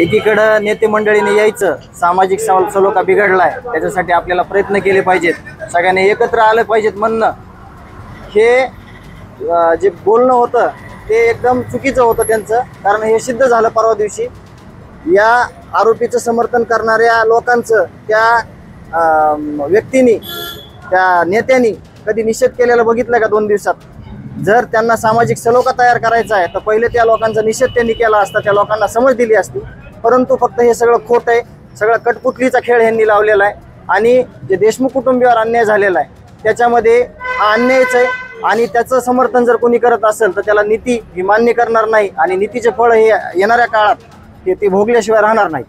एकीकडे नेते मंडळीने यायचं, सामाजिक सलोखा बिघडलाय त्याच्यासाठी आपल्याला प्रयत्न केले पाहिजेत, सगळ्यांनी एकत्र आलं पाहिजेत म्हणणं, हे जे बोलणं होतं ते एकदम चुकीचं होतं त्यांचं. कारण हे सिद्ध झालं परवा दिवशी. या आरोपीचं समर्थन करणाऱ्या लोकांचं त्या व्यक्तींनी, त्या नेत्यांनी कधी निषेध केलेला बघितलं का 2 दिवसात? जर त्यांना सामाजिक सलोखा तयार करायचा आहे तर पहिले त्या लोकांचा निषेध त्यांनी केला असता, त्या लोकांना समज दिली असती. परंतु फक्त हे सगळं खोट आहे, सगळं कटपुतलीचा खेळ ह्यांनी लावलेला आहे. आणि जे देशमुख कुटुंबियावर अन्याय झालेला आहे त्याच्यामध्ये हा अन्यायच आहे. आणि त्याचं समर्थन जर कोणी करत असेल तर त्याला नीती ही मान्य करणार नाही, आणि नीतीचे फळ हे येणाऱ्या काळात ते भोगल्याशिवाय राहणार नाही.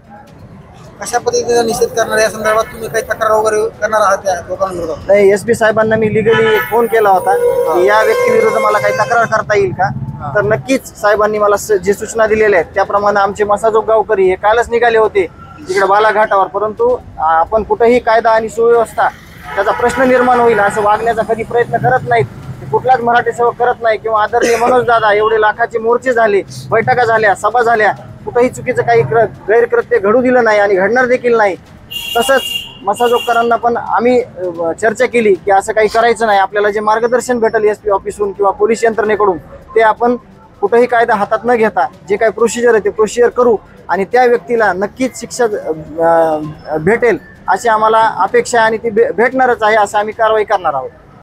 कशा पद्धतीने निषेध करणार या संदर्भात तुम्ही काही तक्रार वगैरे करणार आहात त्या लोकांविरोधात? नाही, SP साहेबांना मी लिगली फोन केला होता की या व्यक्तीविरुद्ध मला काही तक्रार करता येईल का. तर नक्कीच साहेबांनी मला जे सूचना दिलेल्या आहेत त्याप्रमाणे आमचे मसाजोग गावकरी हे कालच निघाले होते तिकडे बालाघाटावर. परंतु आपण कुठेही कायदा आणि सुव्यवस्था त्याचा प्रश्न निर्माण होईल असं वागण्याचा कधी प्रयत्न करत नाहीत. कुठलाच मराठी सेवक करत नाही. किंवा आदरणीय मनोज दादा एवढे लाखाचे मोर्चे झाले, बैठका झाल्या, सभा झाल्या, कुठेही चुकीचं काही गैरकृत्य घडू दिलं नाही आणि घडणार देखील नाही. तसंच मसाजोगकरांना पण आम्ही चर्चा केली की असं काही करायचं नाही. आपल्याला जे मार्गदर्शन भेटेल SP ऑफिसहून किंवा पोलीस यंत्रणेकडून ते आपण कुठेही कायदा हातात न घेता जे काही प्रोसिजर आहे ते प्रोसिजर करू, आणि त्या व्यक्तीला नक्कीच शिक्षा भेटेल अशी आम्हाला अपेक्षा आहे, आणि ती भेटणारच आहे. असं आम्ही कारवाई करणार आहोत.